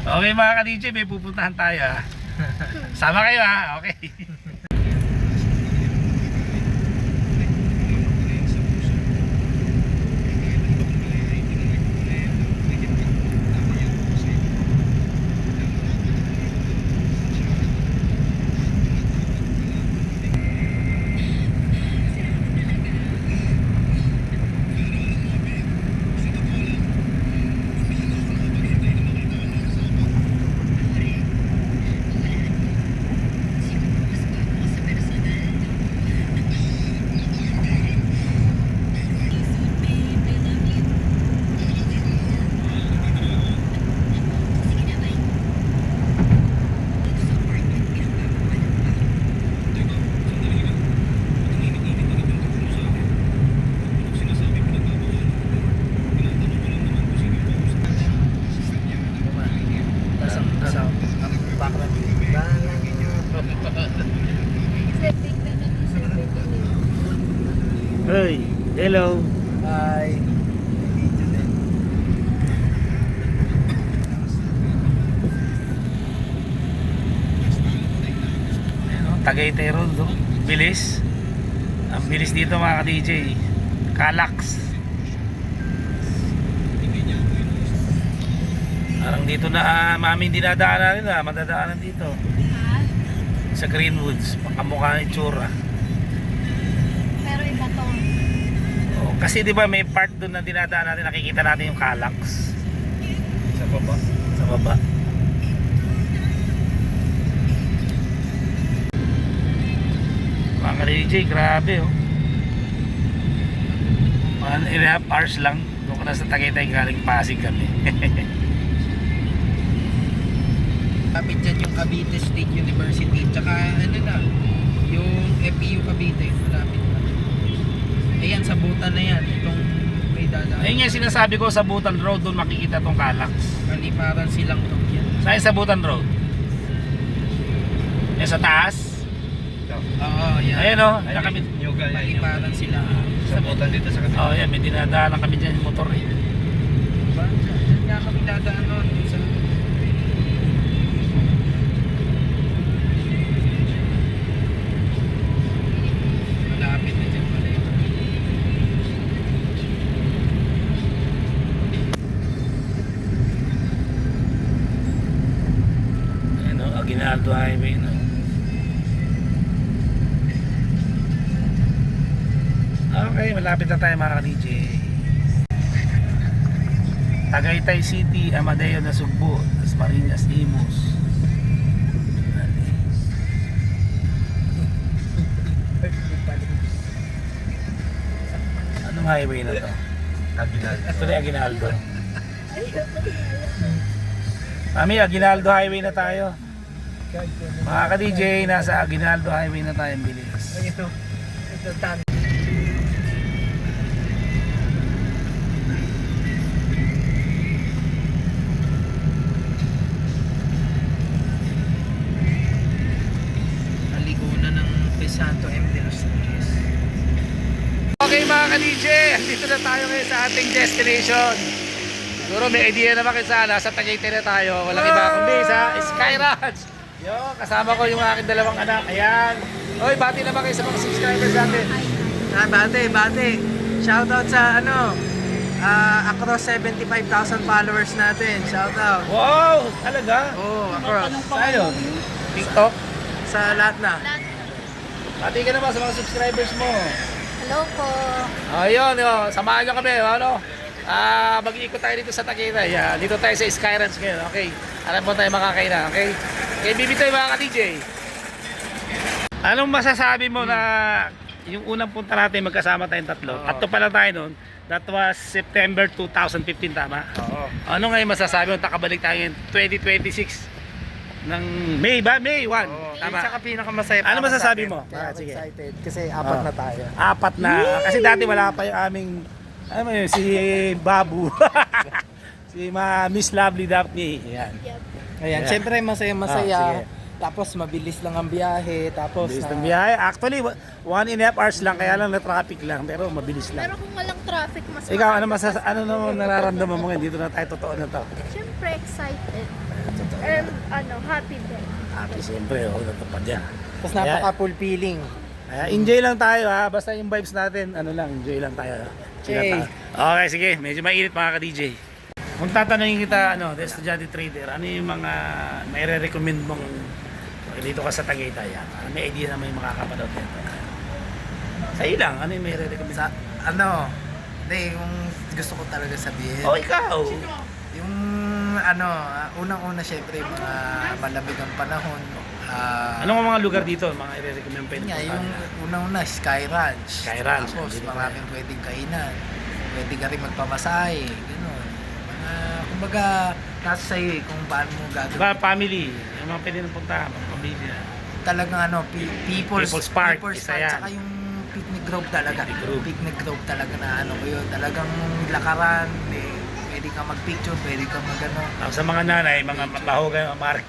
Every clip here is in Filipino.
Okay mga ka-DJ, may pupuntahan tayo ha. Sama kayo ha, okay. Hey, hello. Hi. Tagaytay Road, no? Bilis. Ang bilis dito mga ka-DJ. Calax. Parang dito na maming dinadaanan rin na, madadaanan dito. Sa Greenwoods, pakamukha ng itsura. Pero iba to. Oh, kasi di ba may part doon na dinadaanan natin, nakikita natin yung Calax. Sa baba. Sa baba. Mga ka-DJ, grabe oh. 1.5 hours lang. Doon ko na sa Tagaytay, galing Pasig kami. Kapit dyan yung Cavite State University. Tsaka ano na, yung FEU Cavite. Malapit na. Ayan, sabutan na yan. Itong may dadaan. Ayun nga sinasabi ko, sa Butan Road, doon makikita tong Calax. Kaliparan silang to yan. Saan sa Butan Road? Yan sa taas? Oo, yan. Ayan o, ayan kami. Kaliparan sila. Sabutan dito sa kanila. Oo, yan, may dinadaanan kami dyan yung motor eh. Diba? Diyan nga kami dadaan nun. Sa... Malapit na dyan pala yun. Ayan o, Aguinaldo Highway no. Okay, malapit na tayo mga ka-DJ. Tagaytay City, Amadeo na Sugbo, Dasmariñas, Imus. Anong highway na to? Aguinaldo. Ito na Aguinaldo. Mami, Aguinaldo Highway na tayo. Mga ka-DJ, nasa Aguinaldo Highway na tayo, bilis. Ito tan. Aligunan ng Santo M. de los Reyes. Okay mga ka-DJ, dito na tayo ngayon sa ating destination. Siguro may idea naman kung saan, nasa Tagaytay na tayo. Walang iba kundi sa Sky Ranch. Yo, kasama ko yung aking dalawang anak. Ayan. Oy, bati naman kayo sa mga subscribers natin. Bate. Shoutout sa across 75,000 followers natin. Shoutout. Wow, talaga? Oh, across. Sa'yo? TikTok? Sa lahat na. Bati ka naman sa mga subscribers mo. Hello po. Ayun, samahan nyo kami. Ano? Mag-iikot tayo dito sa Tagaytay. Dito tayo sa Sky Ranch ngayon. Okay. Alam mo tayo makakainan. Okay. Okay, bibitoy mga ka-DJ. Anong masasabi mo na yung unang punta natin magkasama tayong tatlo? Oo. Tatlo pa lang tayo noon. That was September 2015, tama? Oo. Ano ngayon masasabi mo? Nakabalik tayo ngayon 2026 ng May ba? May 1. Tama. Saka pinakamasaya Ano masasabi mo? Kaya ako Sige. excited kasi apat na tayo. Apat na. Kasi dati wala pa yung aming ano yun, si Babu. Si Miss Lovely Daphne. Yan. Ayan, Yeah. syempre Ah, sige. masaya-masaya. Tapos mabilis lang ang biyahe, tapos Bilis ng biyahe. Actually, 1.5 hours lang, kaya lang na traffic lang, pero mabilis Pero lang. kung walang traffic, mas Ikaw, ano naman nararamdaman mo ngayon? Dito na tayo, totoo na to. Siyempre, excited. happy din. Happy siyempre, natupad yan. Tapos napaka-fulfilling. Kaya enjoy lang tayo ha, basta yung vibes natin, ano lang, enjoy lang tayo. Chill lang Okay. tayo. Okay, sige, medyo mainit mga ka-DJ. Kung tatanungin kita, the estudyante trader, ano yung mga may recommend mong dito ka sa Tagaytay? May idea na may makakapanood nito. Sa'yo lang, ano yung may recommend? Hindi, yung gusto ko talaga sabihin. Oh, ikaw! Yung unang-una syempre yung mga malamig ang panahon. Anong mga lugar dito, mga i-recommend pa Yun nga, yung unang-una, Sky Ranch. Sky Ranch, Tapos dito maraming pwedeng kainan. Pwede ka rin magpamasahe. Gano'n. Kumbaga, nasa sa'yo kung paano mo gagawin. Diba, family, yung mga pwede nang punta, mga pamilya. Talagang People's Park, isa yan. Tsaka yung picnic grove talaga. Picnic grove. Talaga na ko yun. Talagang lakaran. Pwede ka mag-picture, pwede ka mag-ano. Tapos sa mga nanay, mga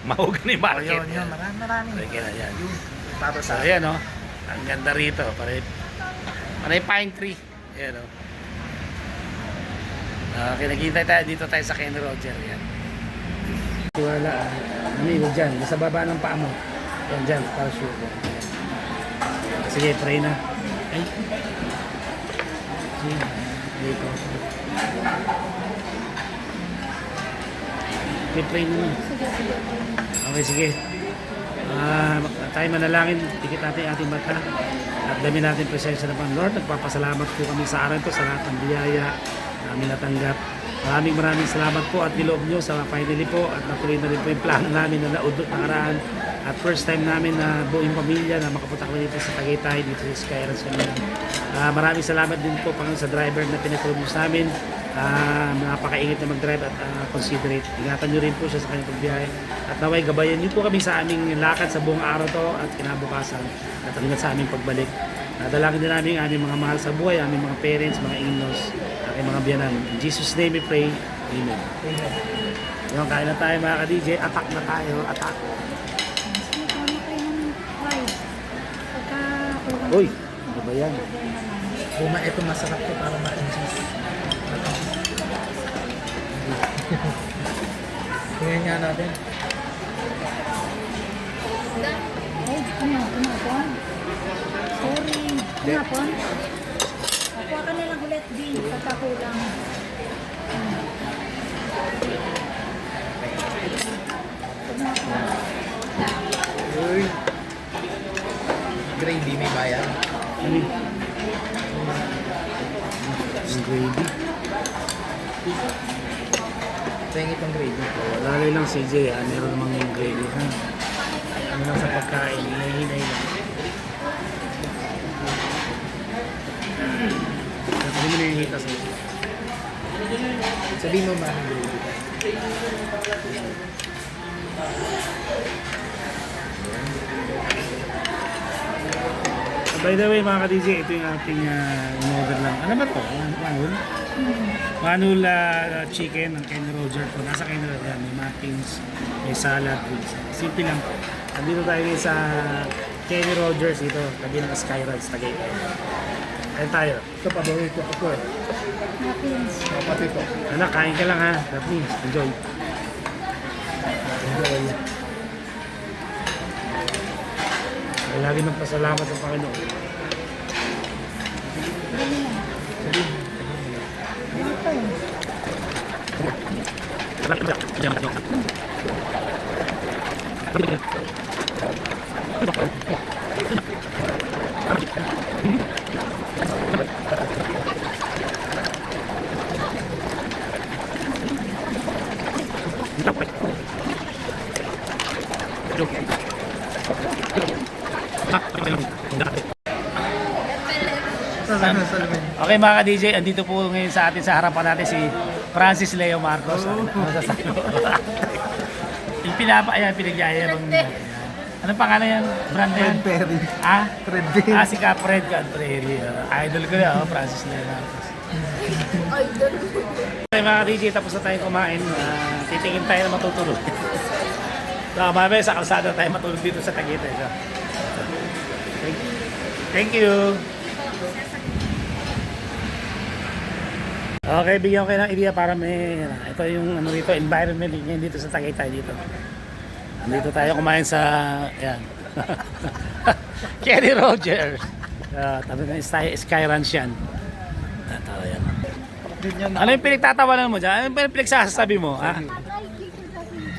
mahugan ni market. Yun. Marami. Okay na yan. Yun. Para So, sa ayan, ang ganda rito. Panay pine tree. Ayan, nakikita tayo dito tayo sa Ken Roger. Yan. Wala. Ano yun dyan? Sa baba ng paa mo. Yan dyan, para sure. Sige, try na. Ay. Sige. Dito. Okay, try na. Okay, sige. Tayo manalangin, tikit natin ating mata at dami natin presensya ng Lord. Nagpapasalamat po kami sa araw ito sa lahat ng biyaya namin natanggap. Maraming salamat po at niloob nyo sa finally po at natuloy na rin po yung plano namin na naudot na karaan at first time namin na buong pamilya na makapunta kami dito sa Tagaytay, dito sa Sky Ranch. Maraming salamat din po Panginoon sa driver na pinatulong sa amin. Napakaingit na mag-drive at considerate. Ingatan nyo rin po siya sa kanyang pagbiyahe. At naway gabayan nyo po kami sa aming lakad sa buong araw to at kinabukasan at hanggang sa aming pagbalik. Dalangin din namin ang aming mga mahal sa buhay, aming mga parents, mga in-laws, aking mga biyanan. In Jesus' name we pray. Amen. Yung kain na tayo mga ka-DJ. Attack na tayo. Attack. Ano kayo ng rice? Pagka ulam. Uy, ano ba yan? ito masarap to para ma-insist. Tingnan nga natin. Ay, tinapon. Sorry. Tinapon? Kuha ka nilang ulit, B. Pagkakulang. Uy. Gravy may bayan. Ano yun? Yung gravy. Pengit ang gravy. Lalay lang si Jay, meron namang yung gravy. Ano lang sa pagkain, hinahinay lang. Hindi mo nahihita sa ito. Sabihin mo ba ang gravy? By the way mga ka-DJ, ito yung ating in-order lang. Ano ba ito? Manul? Manul chicken ng Ken Roger po. Nasa Ken Roger yan. May muffins, may salad. Simple lang po. Nandito tayo ngayon sa Ken Rogers ito. Tabi ng Sky Ranch, Tagaytay. Kain tayo. Ito paborito ko po eh. Muffins. Kapatid ko. Anak, kain ka lang ha. Daphne, enjoy. Enjoy. Ay, lagi magpasalamat sa Panginoon. Dali na. Ano pa yun? Okay mga ka-DJ, andito po ngayon sa atin sa harapan natin si Francis Leo Marcos. Ano masasabi mo? Yung pinagyayabang niya. Anong pangalan yan? Brand yan? Perry. Ah? Fred Perry. Si Fred Cantrelli. Idol ko na, Francis Leo Marcos. Okay mga ka-DJ, tapos na tayo kumain. Titingin tayo na matutulog. So, mamaya sa kalsada tayo matulog dito sa Tagaytay. So, thank you. Okay, bigyan ko kayo ng idea para may ito yung ano dito, environment ngayon dito sa Tagaytay dito. Nandito tayo kumain sa, yan. Kenny Rogers. Tabi ng Sky Ranch yan. Ito, yan. Ano yung pinagtatawanan mo dyan? Ano yung pinagsasabi mo? Ha?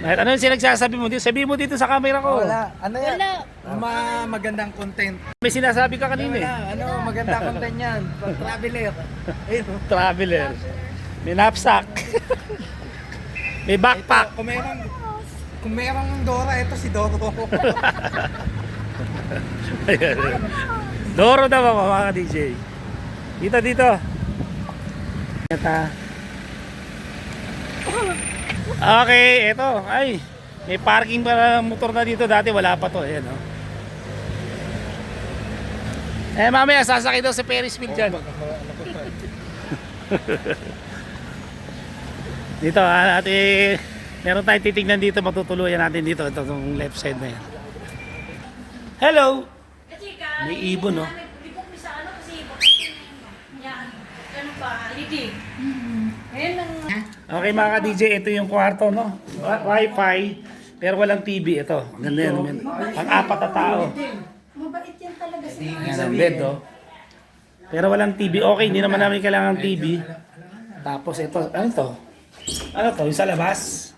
Kahit ano yung sinagsasabi mo dito? Sabi mo dito sa camera ko. Wala. Ano yan? Wala. Magandang content. May sinasabi ka kanina eh. Wala. Ano, magandang content yan. Traveler. Ayun. Traveler. May knapsack. May backpack. Kung merong Dora, ito si Doro. Ayan. Doro daw ako mga DJ. Dito, dito. Okay, eto. Ay, may parking para motor na dito. Dati wala pa to. Ayan, oh. Eh, mamaya sasakay daw sa Ferris wheel dyan. Dito, ate, meron tayong titignan dito. Matutuluyan natin dito. Ito, itong left side na yan. Hello! May ibon, no? Okay mga ka-DJ, ito yung kwarto, no? Wi-Fi, pero walang TV. Ito, ganda yan. Pang-apat na tao. Mabait yan talaga si Mami. Yan ang bed, oh. Pero walang TV. Okay, hindi naman namin kailangan TV. Tapos ito, ano to? Ano to? Yung sa labas.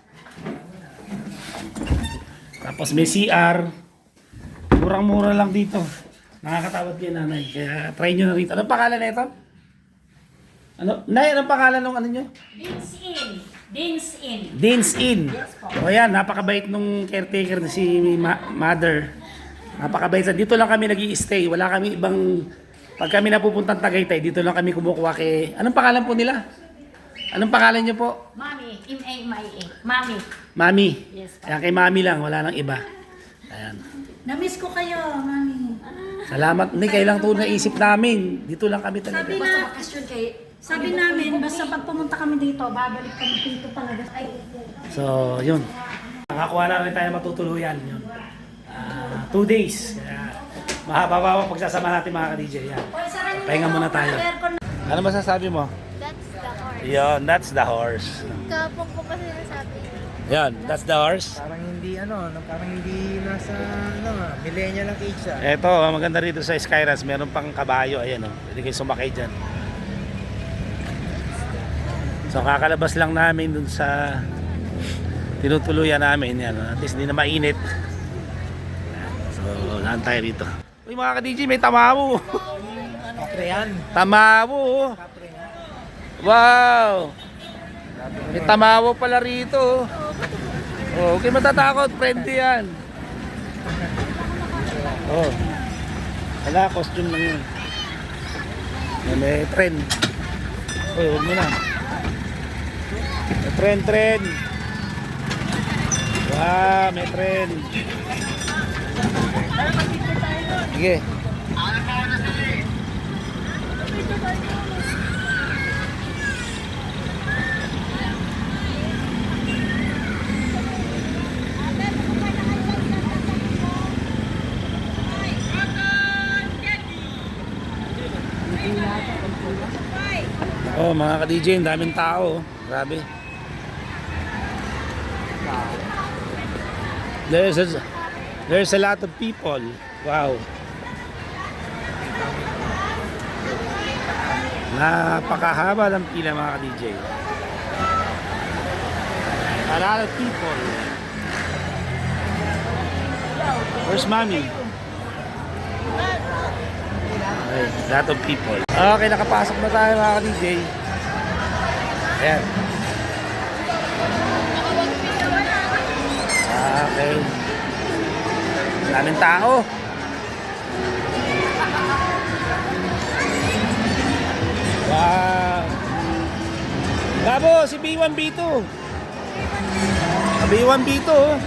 Tapos may CR. Murang-mura lang dito. Nakakatawad kayo nanay. Kaya try nyo na rito. Anong pangalan na ito? Ano? Nay, anong pangalan ng ano nyo? Dean's Inn. Dean's Inn. Dean's Inn. O yan, napakabait nung caretaker na si mother. Napakabait. Dito lang kami nag-i-stay. Wala kami ibang... Pag kami napupuntang Tagaytay, dito lang kami kumukuha kay... Anong pangalan po nila? Anong pangalan nyo po? Mami. M-A-M-I-A. Mami. Mami. Yes, Ayan, kay Mami lang. Wala nang iba. Ayan. Namiss ko kayo, Mami. Salamat. Hindi, kailang to naisip namin. Dito lang kami talaga. Sabi namin, basta pag pumunta kami dito, babalik kami dito talaga. Ay, So, yun. Nakakuha na rin tayo matutuluyan. Yun. 2 days. Kaya, mahaba-haba pagsasama natin mga ka-DJ. Yan. Pahinga muna tayo. Ano masasabi mo? That's the horse. Yun, that's the horse. Kapong ko pa sinasabi. Yan, that's the horse. Parang hindi nasa, millennial ang age ah. Eto, ang maganda rito sa Skyras, meron pang kabayo. Ayan, oh. Pwede kayo sumakay dyan. So, kakalabas lang namin dun sa tinutuluyan namin. Yan, at least hindi na mainit. So, naan tayo rito. Uy mga ka-DJ, may tamawo. Kapre yan. Tamawo. Oh. Wow. May tamawo pala rito. Oh, okay matatakot, friendly yan. Oh. Wala, costume lang yun. May trend. Uy, huwag mo na. May trend. Wow, may trend. Sige. Oh, mga ka-DJ, ang daming tao. Grabe. There's a lot of people. Wow. Napakahaba ng pila mga ka-DJ. A lot of people. Where's Mommy? Okay, a lot of people. Okay, nakapasok na tayo mga ka-DJ. Ayan. Okay. Daming tao. Wow. Gabo, si B1 B2. B1 B2. Oh.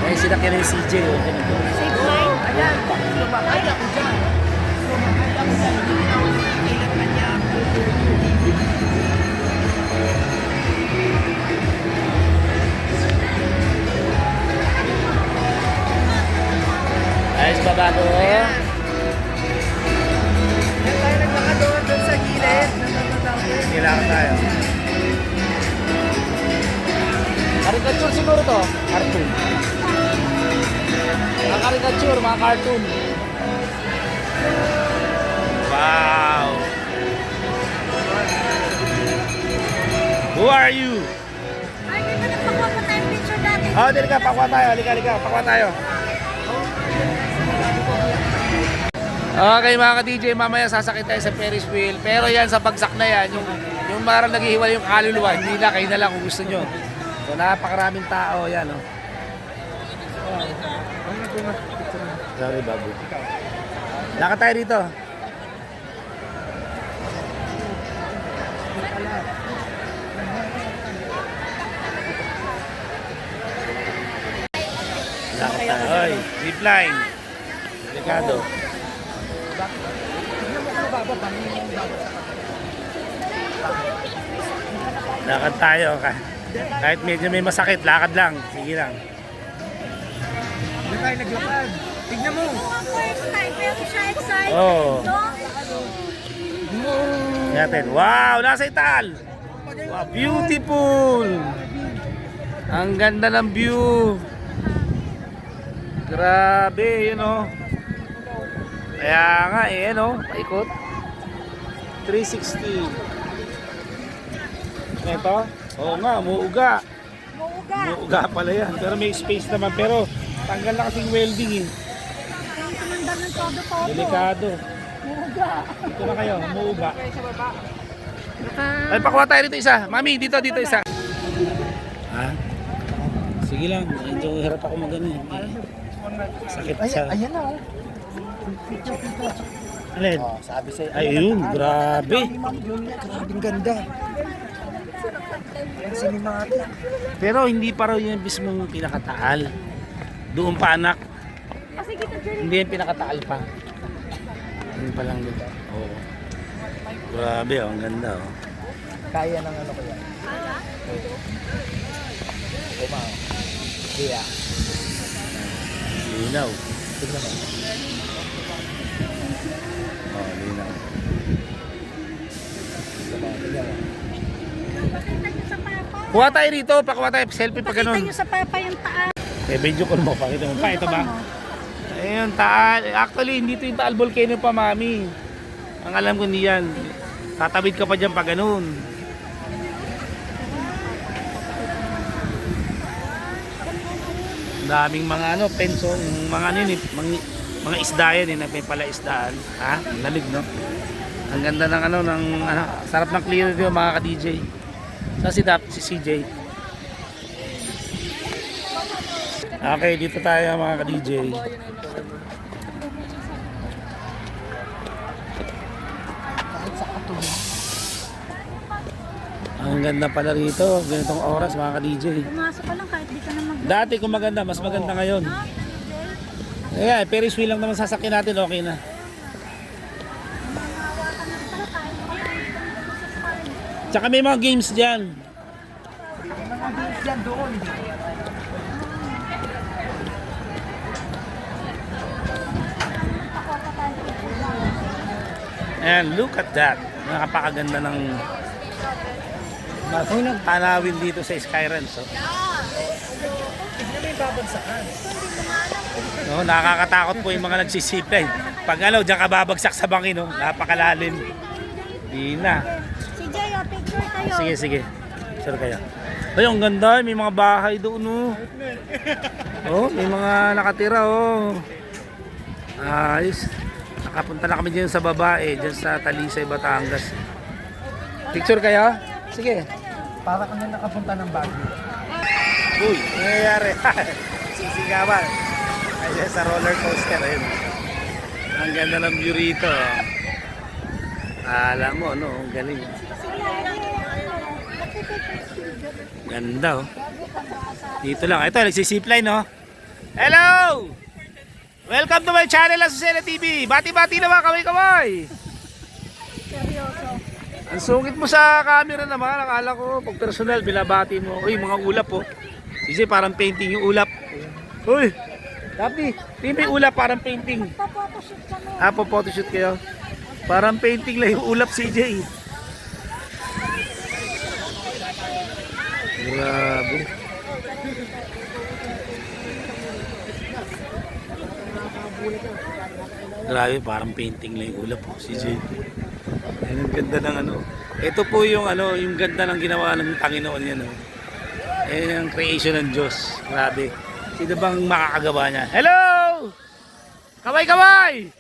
Ay, sila kaya yung CJ. Oh. safe line. Ayan, sumakay ako dyan. Ayos ba bago? Yan tayo naglakad doon sa gilid. Sila Lakad tayo. Caricature siguro to. Cartoon. Mga caricature, mga cartoon. Wow! Who are you? Ay, di ba nagpakuha pa tayong picture dati? Oh, dali ka, pakuha tayo. Halika, pakuha tayo. Okay mga ka-DJ, mamaya sasakit tayo sa Ferris wheel. Pero yan, sa bagsak na yan, yung marang naghihiwalay yung kaluluwa, hindi na, kayo na lang kung gusto nyo. So napakaraming tao, yan oh. Sorry babu. Lakad tayo dito. Lakad tayo. Oy, zip line. Delikado. Lakad tayo. Kahit medyo may masakit, lakad lang. Sige lang. Hindi tayo naglakad. Tignan mo. First time, pero siya excited. Oh. No? Natin. Wow, nasa Ital. Wow, beautiful. Ang ganda ng view. Grabe, yun oh. Kaya nga eh, ano, paikot. 360. Ito? Oo nga, umuuga. Muuga. Umuuga pala yan. Pero may space naman. Pero tanggal na kasing welding eh. Ang tumandang ng todo-todo. Delikado. Muuga. Dito na kayo, umuuga. Ay, pakuha tayo dito isa. Mami, dito isa. Ha? Sige lang, medyo hirap ako magano eh. Sakit sa... Ayan na oh. Alin? Oh, sabi sa'yo. Ayun, grabe. Grabing ganda. Ang cinematic. Pero hindi pa raw yung mismong pinakataal. Doon pa anak. Hindi yung pinakataal pa. Yun pa lang dito. Oo. Grabe oh, ang ganda oh. Kaya ng ano ko yan. Kumao. Kaya. Linaw. Tignan mo. Oh, linaw. Tignan mo. Pakita niyo sa papa. Kuha tayo rito, pakuha tayo selfie pag Pakita ganun. niyo sa papa yung taas. Eh, video call mo, pakita mo pa. Ito ba? Ayun, Taal. Actually, hindi ito yung Taal Volcano pa, mami. Ang alam ko hindi yan. Tatawid ka pa dyan pag ganun. Daming mga ano, pensong, mga ano yun, eh, mga isda yan, eh, may pala isdaan. Ha? Ang lamig, no? Ang ganda ng ano, sarap ng clear view, mga ka-DJ. Sa si CJ. Okay, dito tayo mga ka-DJ. Ang ganda pala rito, ganitong oras mga ka-DJ. Pumasok ka lang kahit di ka na mag... Dati kung maganda, mas maganda ngayon. Ayan, Ferris wheel lang naman sasakyan natin, okay na. Tsaka may mga games dyan. Mga games yan doon. Ayan, look at that. Nakapakaganda ng tanawin dito sa Skyranch. So. Tignan mo yung babagsakan. No, nakakatakot po yung mga nagsisipline. Pag ano, diyan ka babagsak sa bangin, no? Napakalalim. Di na. Si Jay, picture kayo. Sige, sige. Sure kayo. Ay, ang ganda. May mga bahay doon, no? Oh, may mga nakatira, oh. Ayos. Nakapunta na kami dyan sa babae, dyan sa Talisay, Batangas. Picture kayo? Sige. Para kang nakapunta ng Baguio. Uy, nangyayari. Sisigawan. Ayan sa roller coaster. Ayun. Ang ganda ng view rito. Alam mo, no? Ang galing. Ganda, oh. Dito lang. Ito, nagsisipline, no? Hello! Welcome to my channel, Azucena TV. Bati-bati naman, kaway-kaway. Seryoso. Ang sungit mo sa camera naman. Akala ko, pag personal, binabati mo. Uy, mga ulap, oh. Kasi parang painting yung ulap. Uy, Tapi, may ulap parang painting. Papapashoot kami. Ah, po photoshoot kayo. Parang painting lang yung ulap, CJ. Grabe. Grabe, parang painting lang yung ulap po si Jay. Ayun, ang ganda ng ano. Ito po yung ano, yung ganda ng ginawa ng Panginoon yan. Oh. Ayun ang creation ng Diyos. Grabe. Sino bang makakagawa niya? Hello! Kaway, kaway!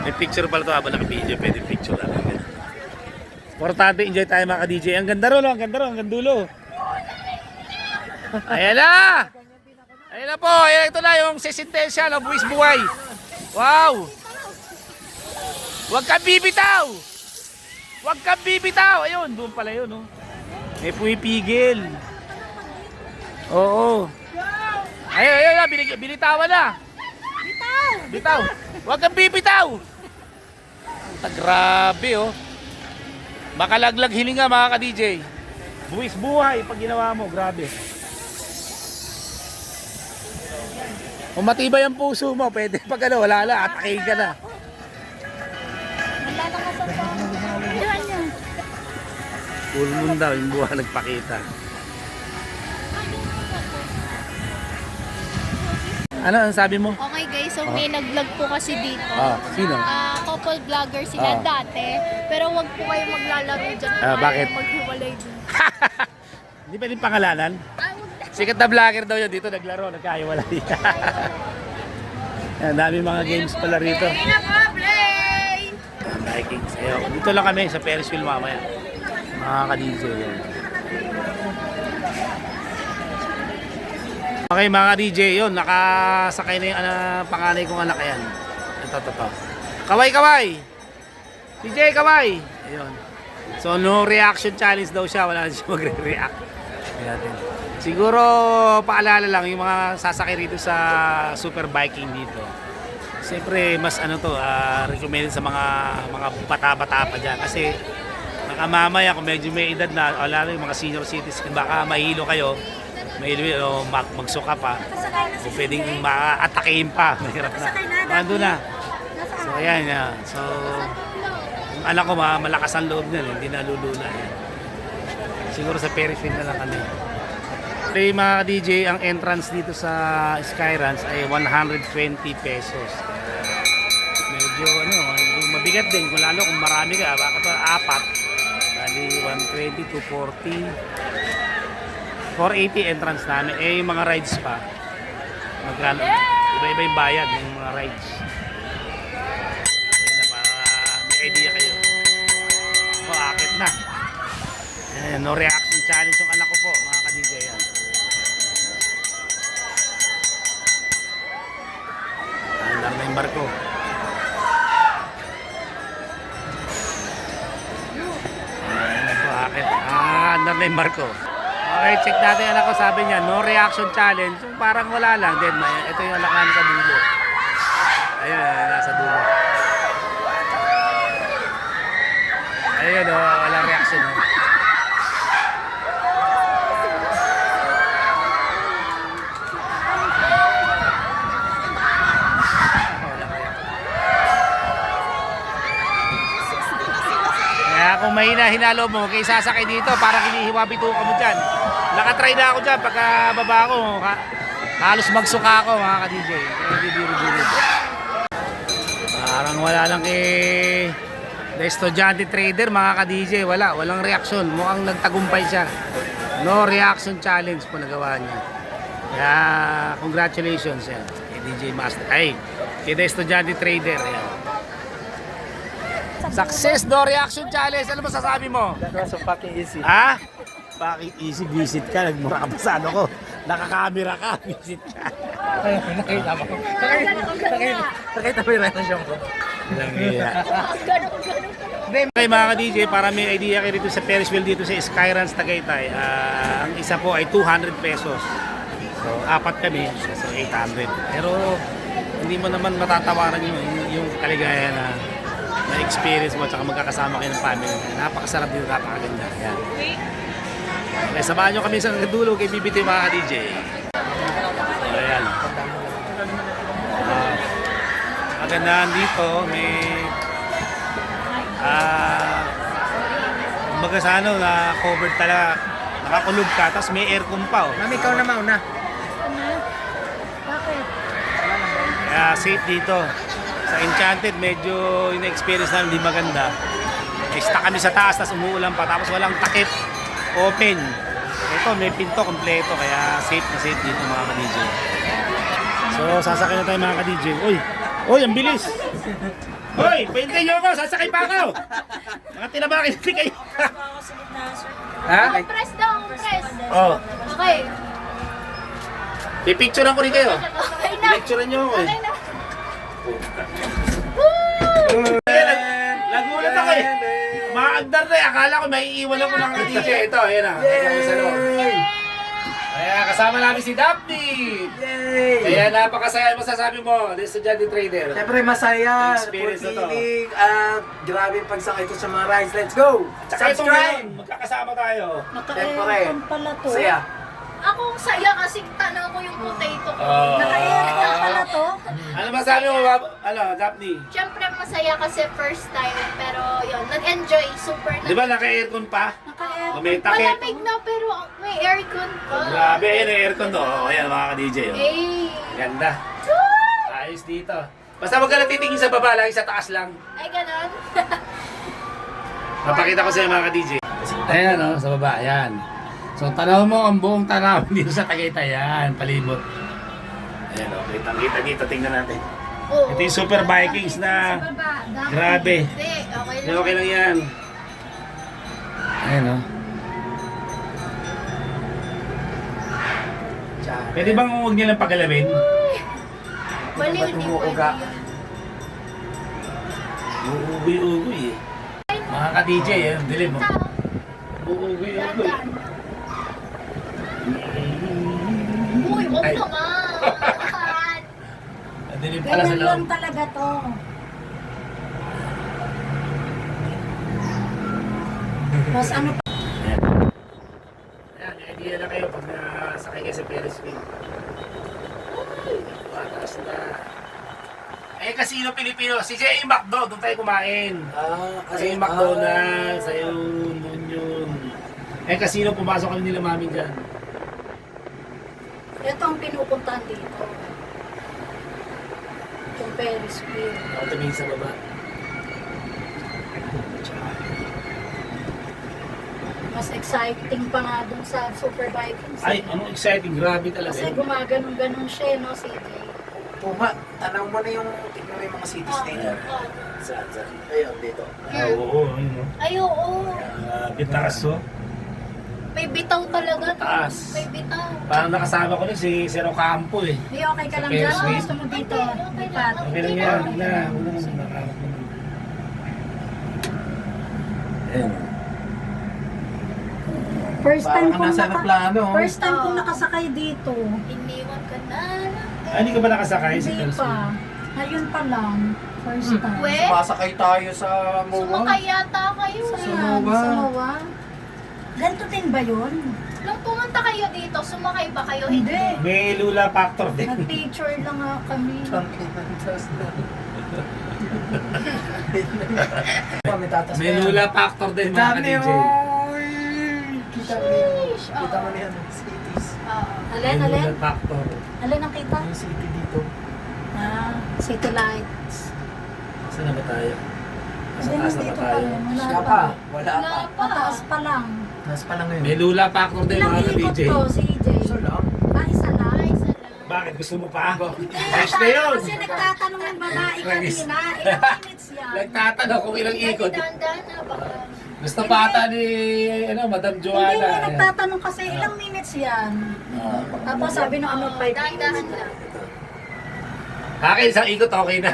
May picture pala ito habang naka-video. Pwede picture lang. Importante, enjoy tayo mga ka-DJ. Ang ganda ron, ang ganda ron, ang ganda dulo. Ayan na! Ayan na po, ayan, ito na yung sesentensya ng buwis buhay. Wow! Huwag kang bibitaw! Huwag kang bibitaw! Ayun, doon pala yun, oh. May pumipigil. Oo. Ayun, ayun, ayun, binitawan na. Bitaw! Bitaw! Huwag kang bibitaw! Grabe, oh. Makalaglag hininga mga ka-DJ. Buwis buhay pag ginawa mo, grabe. Kung matibay ang puso mo, pwede pag ano, wala na, atakin ka na. Wala na ka sa Yan yan. Full moon daw, yung buhay nagpakita. Ano ang sabi mo? Okay guys, so may nag-vlog po kasi dito. Sino? Couple vlogger sila dati. Pero wag po kayo maglalaro dyan. Bakit? Maghiwalay din. Hindi pwedeng pangalanan? Ay, wag Sikat na vlogger daw yun dito, naglaro, nagkaiwala dito. Yan, dami mga games pala rito. Vikings, ayun. Dito lang kami sa Ferris wheel mamaya. Mga ka-DJ yan. Okay mga DJ, yun, nakasakay na yung panganay kong anak yan. Ito. Kaway, kaway! DJ, kaway! Ayun. So, no reaction challenge daw siya, wala na siya magre-react. Ayan. Siguro, paalala lang, yung mga sasakay rito sa super biking dito. Siyempre, mas ano to, recommended sa mga bata-bata pa dyan. Kasi, baka mamaya, kung medyo may edad na, o lalo yung mga senior citizens, baka mahilo kayo, o magsuka pa o pwedeng ma-atakein pa, mahirap na mando na. So ayan yan. So yung anak ko malakas ang loob niyan, hindi nalulula yan. Siguro sa Ferris wheel na lang kami. Okay mga DJ, ang entrance dito sa Skyranch ay 120 pesos. Medyo mabigat din kung lalo kung marami ka, baka ito apat, bali 120 to 40 480 entrance namin. Yung mga rides pa. Magkano? Iba-iba yung bayad ng mga rides. Ayan na, para may idea kayo. O, akit na. Ayan, no reaction challenge yung anak ko po, mga ka-DJ yan. Andar na yung barko. Ayan po, akit. Andar na yung barko. Okay, check natin anak ko, sabi niya, no reaction challenge. So, parang wala lang. Then, ito yung anak namin sa dulo. Ayun, nasa dulo. Ayun, walang reaction. Kaya kung mahina hinalo mo, kay sasakay dito, parang hinihiwa-bituka mo dyan. Nakatry na ako dyan, pagka baba ako, halos magsuka ako mga ka-DJ. Parang wala lang kay The Estudyante Trader mga ka-DJ, walang reaksyon. Mukhang nagtagumpay siya. No reaction challenge po nagawa niya. Kaya congratulations yan kay DJ Master. Ay, kay The Estudyante Trader. Yan. Success, no reaction challenge. Ano masasabi mo? That was so fucking easy. Ha? Bakit easy? Visit ka. Nagmura ka pa sa ano ko. Nakakamera ka. Visit ka. Nakita mo. Nakita mo yung relasyon ko. Ilang iya. Okay mga ka-DJ, para may idea kayo dito sa Ferris wheel dito sa Skyranch Tagaytay. Ang isa po ay 200 pesos. So, apat kami. So, 800. Pero, hindi mo naman matatawaran yung kaligayahan na experience mo at saka magkakasama kayo ng family. Napakasarap dito, napakaganda. Yan. Okay, samahan nyo kami sa dulo kay BBT mga ka-DJ. So, ayan. kagandahan dito, may kumbaga sa ano, na covered talaga, nakakulog ka, tapos may aircon pa oh. Mami, ikaw na mauna. Bakit? Kaya safe dito. Sa Enchanted, medyo yung experience namin hindi maganda. Stuck kami sa taas, tapos umuulan pa, tapos walang takip, open. Ito, may pinto kompleto, kaya safe na safe dito mga ka-DJ. So, sasakay na tayo mga ka-DJ. Uy! Uy, ang bilis! Uy! Pahintay nyo ako! Sasakay pa ako! Mga tinabakin hindi kayo. Ha? Press daw, press. Oh. Okay. Pipicturean ko rin kayo. Okay na. Picturean nyo ako eh. Okay na. Nagulat ako eh. Maagdar na eh. Akala ko may iiwan ako ng DJ. Ito, ayan na. Ito sa loob. Kaya kasama namin si Daphne. Yay! Kaya napakasaya masasabi mo, the estudyante trader. Siyempre masaya, Experience na to. fulfilling, at grabe yung pagsakay ko sa mga rides. Let's go! Tsaka ito Subscribe! ngayon, magkakasama tayo. Naka-aircon pala to. Saya. Ako saya kasi tanaw ko yung potato ko. Naka-aircon pala to. Ano masabi mo, Daphne? Siyempre masaya kasi first time, pero yun, nag-enjoy, super Di ba naka-aircon pa? Naka-aircon. O may takip? Malamig na pero may aircon pa. Grabe, ayan ang aircon to. O, ayan mga ka-DJ. Oh. Eh. Ganda. Ayos dito. Basta wag ka na titingin sa baba, lagi sa taas lang. Ay, ganon. Papakita ko sa mga ka-DJ. Ayan o, sa baba, ayan. So, tanaw mo ang buong tanaw dito sa Tagaytay. Ayan, palibot. Ayan o, kitang-kita dito, tingnan natin. Oo. Ito yung Super Vikings na Sa baba. Dapat. grabe. Hindi, okay Hindi, lang. okay lang yan. Ayan o. Pwede bang huwag niya lang pagalawin? Baliw, hindi Umuuga. pwede yun. Uugoy-ugoy eh. Mga ka-DJ, ayan, dilim mo. Uugoy-ugoy. Dandan. Uy, huwag Ay. naman. Ang dilim pala sa Ganyan lang loob. talaga to. Mas ano pa? Ayan. Ayan, may idea na kayo pag nasakay kayo sa Ferris wheel. Pataas na. Eh, Casino Pilipino. Si J.A. McDo, doon tayo kumain. Kasi yung McDonald's, ayun, doon yun. Eh, Casino, pumasok kami nila mami dyan. Ito ang pinupuntahan dito. Yung Ferris wheel. Ako tumingin sa baba. Mas exciting pa nga dun sa Super Vikings. Ay, anong exciting. Grabe talaga. Kasi gumaganon-ganon siya, no, CJ? Puma, tanaw mo na yung, tignan mo yung mga city station. Saan? Ayun, dito. Oo, ayun o. Ay, oo. Bitaas o. May bitaw talaga. Taas. May bitaw. Parang nakasama ko rin si Zero Campo eh. Di okay ka lang Sa dyan? Ferris wheel. Gusto mo dito? Lipat. Okay lang yan. Huwag na. Huwag na naman nakakap mo. Ayan. First time Parang kong nasa aeroplano. First time kong nakasakay dito. Iniwan ka na. Ay, hindi ka ba nakasakay sa Hindi Ferris pa. wheel? Ngayon pa lang. First time. We, Sumasakay tayo sa MOA. sumakay yata kayo. Saan? Samoa. Samoa? Ganito din ba yun? Nung pumunta kayo dito, sumakay ba kayo? Hindi. May lula factor din. Nag-picture lang nga kami. May tatas May lula factor din mga Dami ka-DJ. oy! Kita mo yun. Sheesh. Kita mo na yan. Cities. Oo. Alin, May alin? lula factor. Alin ang kita? Yung city dito. Ah, City Lights. Saan na ba tayo? Nasa Hindi, taas na ba dito pa tayo? rin. Wala Siya pa. pa. Wala Wala pa. pa. Mataas pa lang. Nas pa lang ngayon. May lula factor din Ilang mga ikot ka-DJ. to, CJ? So lang. Ah, isa lang. Ay, salamat. Bakit? Gusto mo pa? Hindi, Ayos na yun. Kasi nagtatanong ng babae Ragis. kanina. Ilang minutes yan? Nagtatanong kung ilang ikot. Dandan na baka. Gusto pa ata ni Madam Hindi Joanna. nga nagtatanong kasi ilang minutes yan. Tapos sabi nung ano, 5 Dandahan minutes. lang. Akin, isang ikot okay na.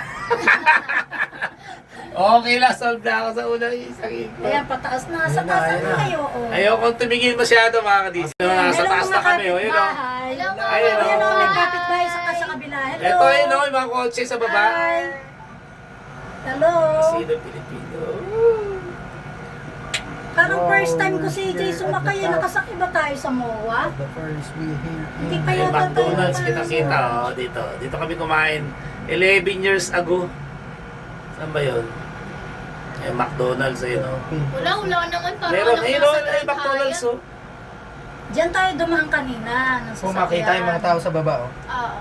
Okay lang, solve na ako sa unang isang ikot. Ayan, pataas na. Sa Ayun na, taas ayun na na. kayo. Oh. Ayokong tumingin masyado mga kadis. Nasa taas na kami, oh, yun o. Hello, mga Ayun, Ayun o, oh. nagkapit-bahay sa kabila. Hello. Ito yun o, yung mga kotse sa baba. Hi. Hello. Sino Pilipino? Parang first time ko si Jay sumakay. Nakasakay ba tayo sa MOA? The first we hear. Hindi pa Ay, yata tayo McDonald's naman. kita-kita oh, dito. Dito kami kumain 11 years ago. Saan ba yun? Eh, McDonald's ayun oh. Wala naman. Parang Meron, alam ayun ko oh, sa ay Grand McDonald's Hyatt. oh. Diyan tayo dumaan kanina. Ng Kung makita yung mga tao sa baba, oh. Oo.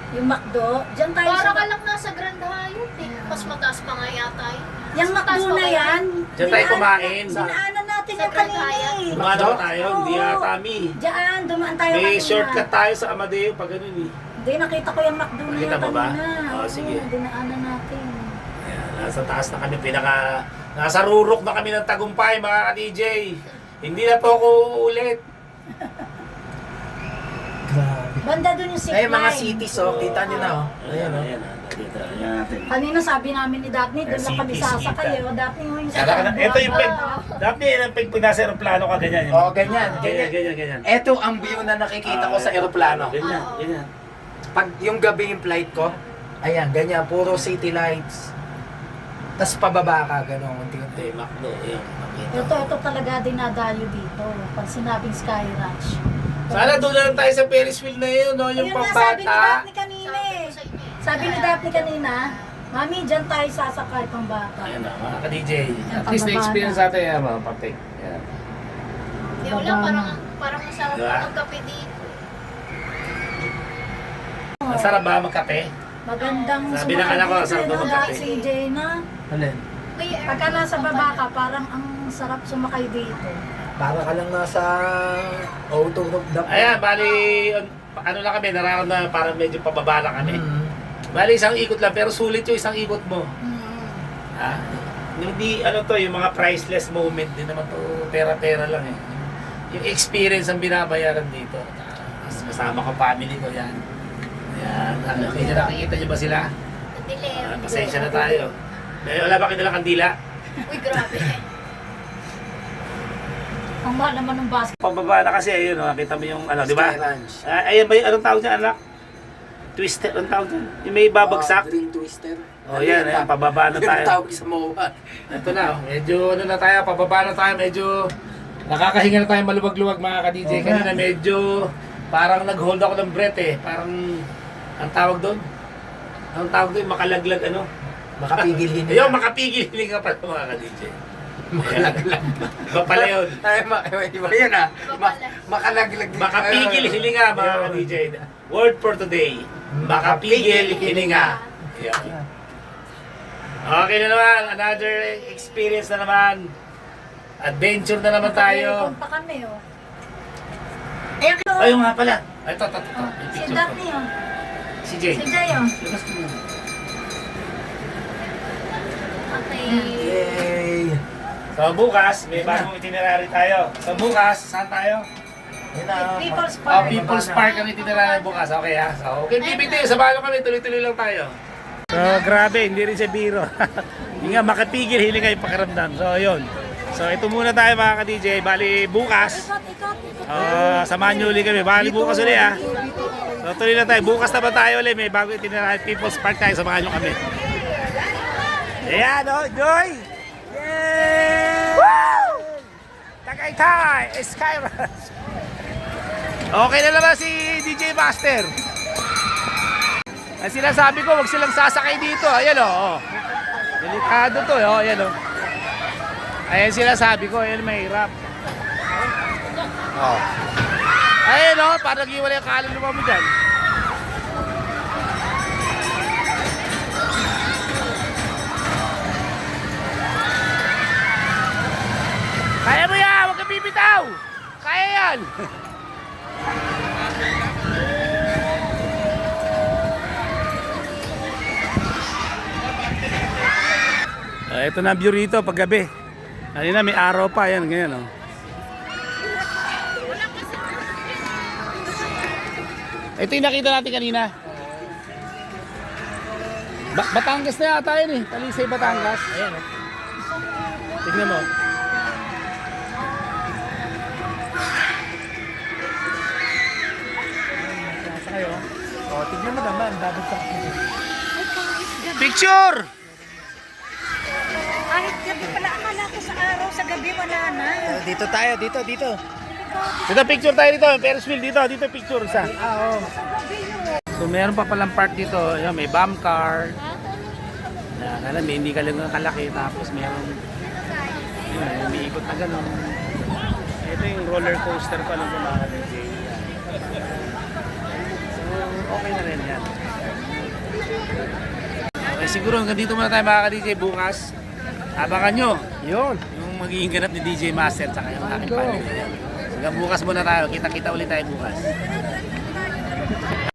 Yung McDo, diyan tayo Para sa... ka lang nasa Grand Hyatt eh. Mas mataas pa nga yata eh. Yung McDo na yan. Diyan tayo kumain. Dinaanan natin Sa yung Grand kanina Hyatt. eh. Dumano tayo, hindi Oo. yata mi. Diyan, dumaan tayo May kanina. shortcut tayo sa Amadeo pag ganun eh. Hindi, nakita ko yung McDo na Nakita yan mo ba? kanina. Oo, sige. Dinaanan natin. Ayan, nasa taas na kami, nasa rurok na kami ng tagumpay mga ka-DJ. Hindi na po ako uulit. Grabe. Banda dun yung zipline. Ay, mga cities, oh. Kita nyo na, oh. Ayan, ayan, dito, ayan natin. Kanina sabi namin ni Daphne, doon lang kami Cities, sasakay. kita. Oh. Daphne mo yung Saka na, ito yung pag, dapat yan, pag nasa aeroplano ka, ganyan. Yung, Oh, ganyan, ganyan. ganyan. Ito ang view na nakikita ko sa aeroplano. Ganyan, ganyan. Pag yung gabi yung flight ko, ayan, ganyan, puro city lights. Tapos pababa ka, gano'n, unti-unti. McDo, ayan. makita. Ito talaga dinadayo dito. Pag sinabing Sky Ranch. Sana doon lang tayo sa Ferris wheel na yun, no? Yung Ayun nga sabi ni pambata. Daphne kanina eh. Sa inyo eh. Sabi ni Daphne kanina, Mami, dyan tayo sasakay pang bata. Ayan na, mga ka-DJ. At Ang least pambaba na-experience na. natin yan, mga papik. Ayan. Di wala, parang masarap Diba? magkape dito. Masarap ba magkape? Magandang Sabi ng anak ko, sarap daw magkape. Si Jena. Alin? May aircon Pagka nasa pa baba pala. ka, parang ang sarap sumakay dito. Para ka lang nasa auto of the... Ayan, bali, ano lang kami, nararam na parang medyo pababa na kami. Mm. Bali, isang ikot lang, pero sulit yung isang ikot mo. Ha? Hindi, ano to, yung mga priceless moment din naman to, pera-pera lang eh. Yung experience ang binabayaran dito. Kasama ko family ko yan. Ayan, nakikita nyo ba sila? Dilim. Pasensya na tayo. Wala ba kayo dalang kandila? Uy, grabe. Ang mahal naman ng bus. Pababa na kasi, ayun, nakita mo yung, ano, di ba? Sky Ranch. Ayan ba yung, anong tawag dyan, anak? Twister, anong tawag dyan? Yung may babagsak? Green twister. Oh, yan, ayan, pababa na Yung tayo. tawag sa MOA. Ito na, medyo ano na tayo, pababa na tayo, medyo nakakahinga na tayo maluwag-luwag mga ka-DJ. Oo, Kanina medyo parang nag-hold ako ng breath eh. Parang, ang tawag doon? Ang tawag doon, makalaglag ano? Makapigil hininga. Ayun, makapigil hininga pa mga ka-DJ. Makalaglag. Iba pala yun. Ay, iba yun ah. Makalaglag. Makapigil hininga mga ka-DJ. Word for today, makapigil hininga. Yan. Okay na naman, another experience na naman. Adventure na naman tayo. Naka-aircon pa kami oh. Ayan ko. Ayun nga pala. Ito. May Si picture ko. Daphne oh. Si Jay. Si Jay oh. Labas mo na. Okay. Yay! So bukas, may bagong itinerary tayo. So bukas, saan tayo? Yun na. People's Oh, Park. People's Park ang itinerary bukas. Okay ha? So, okay, BBT. Samahan kami. Tuloy-tuloy lang tayo. So, grabe. Hindi rin siya biro. Hindi nga makapigil. Hiling kayo pakiramdam. So, yun. So, ito muna tayo mga ka-DJ. Bali, bukas. Ikot. Samahan nyo ulit kami. Bali, bukas ulit ha. So, tuloy na tayo. Bukas na ba tayo ulit? May bagong itinerary. People's Park tayo. Samahan nyo kami. Ayan, oh. Joy! Yay! Woo! Tagaytay! Skyrush! Okay na naman si DJ Master. Ang sinasabi ko, wag silang sasakay dito. Ayan o. Delikado to. Oh. Ayan o. Ayan sinasabi ko. Ayan mahirap. Oh. Ayan o. Parang iwala yung kaluluwa mo dyan. Kaya mo yan. Huwag kang bibitaw. Kaya yan. Ito na ang view rito pag gabi. Kanina may araw pa, yan, ganyan oh. Ito yung nakita natin kanina. Batangas na yata yun eh. Talisay Batangas. Ayan oh. Tignan mo. Oh, tignan mo naman. Babagsak mo. Picture! Kahit gabi pala, akala ko sa araw, sa gabi wala na. Dito tayo, dito. Dito picture tayo dito. Ferris wheel dito. Dito picture isa. Oo. So meron pa palang park dito. Ayan, may bomb car. Yan, alam mo, hindi ka lang kalaki tapos mayroong yun, umiikot na gano'n. Ito yung roller coaster pa lang sa mga DJ. So, okay na rin yan. Okay, siguro hanggang dito muna tayo mga ka-DJ. Bukas, abangan nyo Yun. yung magiging ganap ni DJ Master tsaka yung aking panel. Hanggang bukas muna tayo. Kita-kita ulit tayo bukas.